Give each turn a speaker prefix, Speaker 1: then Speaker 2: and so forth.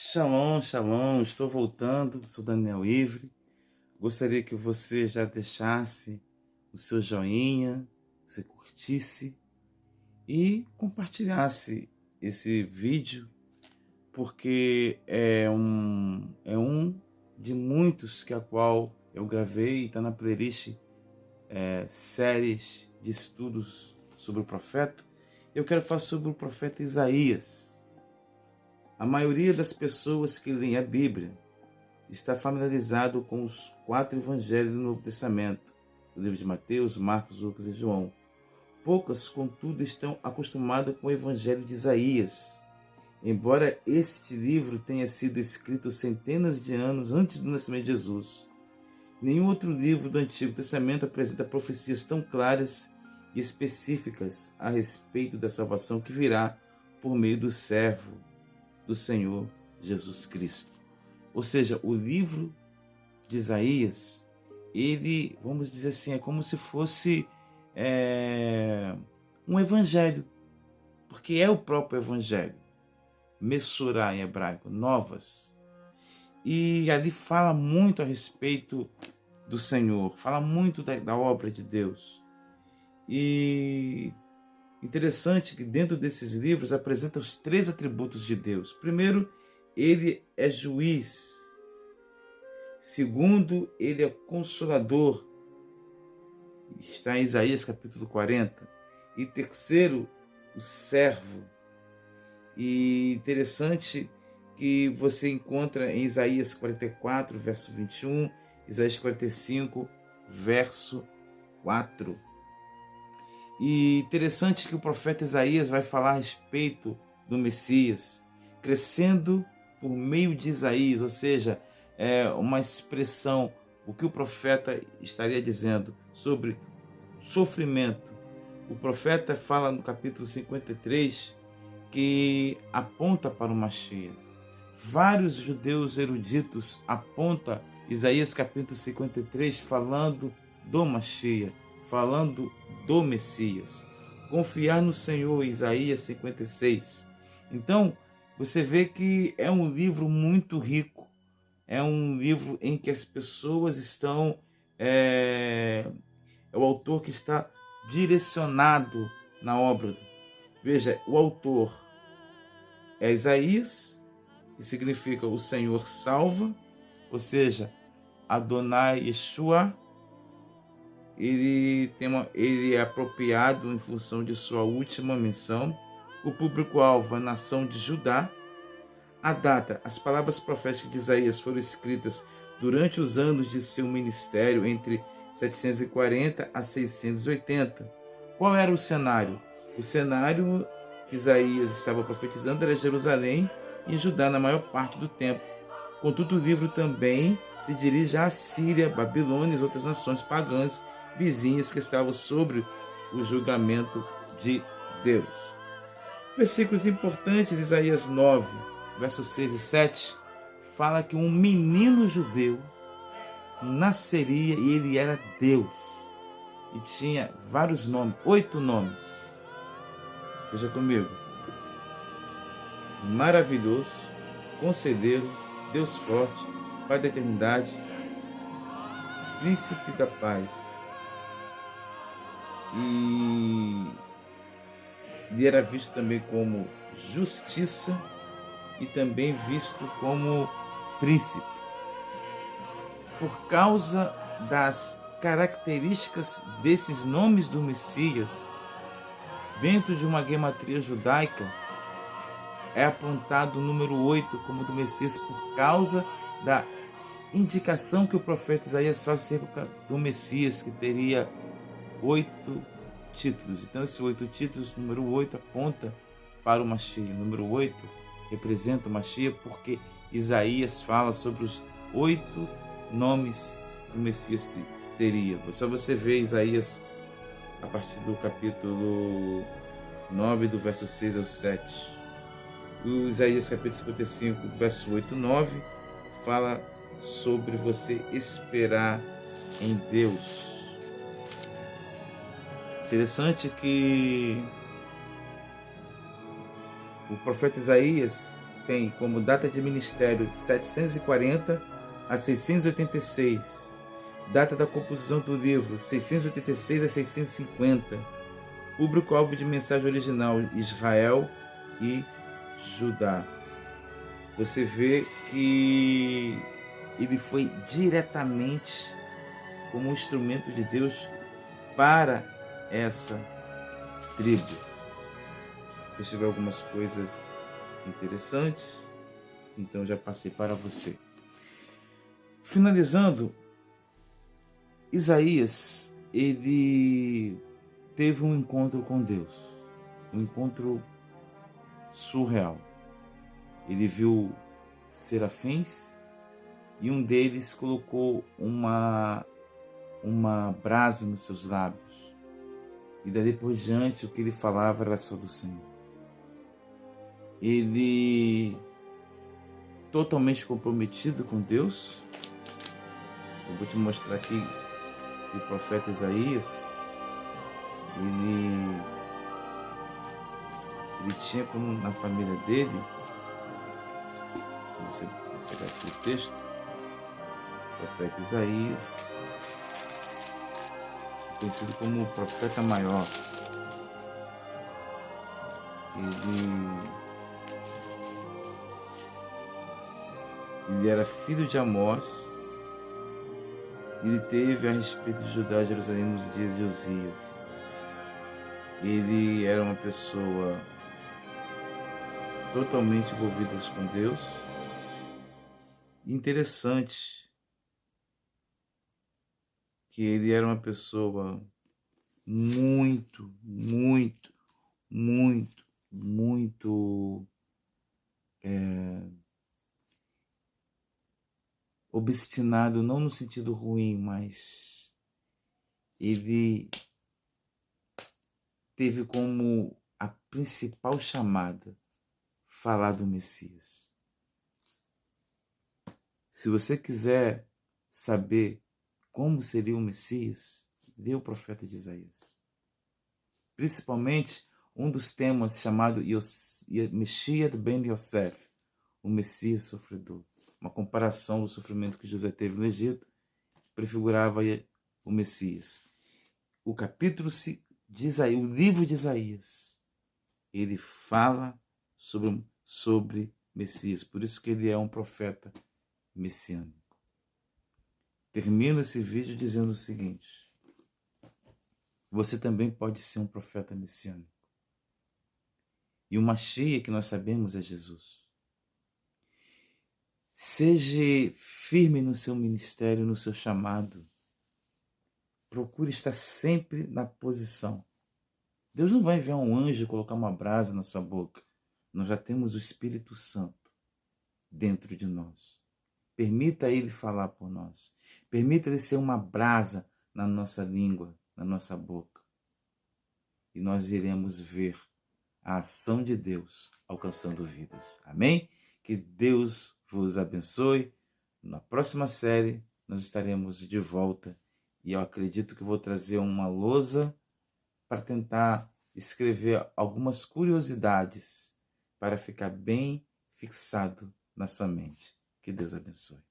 Speaker 1: Shalom, shalom, estou voltando, sou Daniel Ivre. Gostaria que você já deixasse o seu joinha, você curtisse e compartilhasse esse vídeo, porque é um de muitos que a qual eu gravei e está na playlist séries de estudos sobre o profeta. Eu quero falar sobre o profeta Isaías. A maioria das pessoas que leem a Bíblia está familiarizado com os 4 evangelhos do Novo Testamento, o livro de Mateus, Marcos, Lucas e João. Poucas, contudo, estão acostumadas com o evangelho de Isaías. Embora este livro tenha sido escrito centenas de anos antes do nascimento de Jesus, nenhum outro livro do Antigo Testamento apresenta profecias tão claras e específicas a respeito da salvação que virá por meio do servo do Senhor Jesus Cristo. Ou seja, o livro de Isaías, ele, vamos dizer assim, é como se fosse um evangelho, porque é o próprio evangelho, Messurá em hebraico, novas. E ali fala muito a respeito do Senhor, fala muito da obra de Deus. E interessante que dentro desses livros apresenta os 3 atributos de Deus. Primeiro, ele é juiz. Segundo, ele é consolador. Está em Isaías capítulo 40. E terceiro, o servo. E interessante que você encontra em Isaías 44, verso 21, Isaías 45, verso 4. E interessante que o profeta Isaías vai falar a respeito do Messias, crescendo por meio de Isaías, ou seja, é uma expressão, o que o profeta estaria dizendo sobre sofrimento. O profeta fala no capítulo 53 que aponta para o Mashiach. Vários judeus eruditos apontam Isaías capítulo 53 falando do Mashiach, falando do Messias. Confiar no Senhor, Isaías 56. Então, você vê que é um livro muito rico, é um livro em que as pessoas estão, é o autor que está direcionado na obra. Veja, o autor é Isaías, que significa o Senhor salva, ou seja, Adonai Yeshua. Ele é apropriado em função de sua última menção. O público-alvo, a nação de Judá. A data, as palavras proféticas de Isaías foram escritas durante os anos de seu ministério, entre 740 a 680. Qual era o cenário? O cenário que Isaías estava profetizando era Jerusalém e Judá na maior parte do tempo. Contudo, o livro também se dirige à Síria, Babilônia e outras nações pagãs vizinhas que estavam sobre o julgamento de Deus. Versículos importantes, Isaías 9, versos 6 e 7, fala que um menino judeu nasceria e ele era Deus. E tinha vários nomes, 8 nomes. Veja comigo. Maravilhoso, Conselheiro, Deus forte, Pai da eternidade, Príncipe da paz. E ele era visto também como justiça e também visto como príncipe. Por causa das características desses nomes do Messias, dentro de uma gematria judaica, é apontado o número 8 como do Messias por causa da indicação que o profeta Isaías faz acerca do Messias, que teria 8 títulos. Então, esses 8 títulos, número 8 aponta para o Mashiach. O número 8 representa o Mashiach porque Isaías fala sobre os 8 nomes que o Messias teria. Só você vê Isaías a partir do capítulo 9, do verso 6 ao 7. O Isaías capítulo 55, do verso 8 e 9, fala sobre você esperar em Deus. Interessante que o profeta Isaías tem como data de ministério 740 a 686. Data da composição do livro 686 a 650. Público-alvo de mensagem original Israel e Judá. Você vê que ele foi diretamente como um instrumento de Deus para essa tribo. Deixa eu ver algumas coisas interessantes. Então já passei para você. Finalizando, Isaías, ele teve um encontro com Deus. Um encontro surreal. Ele viu serafins e um deles colocou uma brasa nos seus lábios. E daí por diante o que ele falava era só do Senhor. Ele, totalmente comprometido com Deus. Eu vou te mostrar aqui que o profeta Isaías, ele tinha como na família dele, se você pegar aqui o texto, o profeta Isaías, conhecido como o profeta maior. Ele era filho de Amós. Ele teve a respeito de Judá e Jerusalém nos dias de Osias. Ele era uma pessoa totalmente envolvida com Deus. Interessante que ele era uma pessoa muito obstinado, não no sentido ruim, mas ele teve como a principal chamada falar do Messias. Se você quiser saber como seria o Messias, lê o profeta de Isaías. Principalmente um dos temas chamado Mashiach ben Yosef, o Messias sofredor. Uma comparação do sofrimento que José teve no Egito, prefigurava o Messias. O capítulo de Isaías, o livro de Isaías, ele fala sobre Messias. Por isso que ele é um profeta messiânico. Termino esse vídeo dizendo o seguinte: você também pode ser um profeta messiânico. E o Mashiach que nós sabemos é Jesus. Seja firme no seu ministério, no seu chamado. Procure estar sempre na posição. Deus não vai enviar um anjo e colocar uma brasa na sua boca. Nós já temos o Espírito Santo dentro de nós. Permita ele falar por nós. Permita ele ser uma brasa na nossa língua, na nossa boca. E nós iremos ver a ação de Deus alcançando vidas. Amém? Que Deus vos abençoe. Na próxima série nós estaremos de volta e eu acredito que vou trazer uma lousa para tentar escrever algumas curiosidades para ficar bem fixado na sua mente. Que Deus abençoe.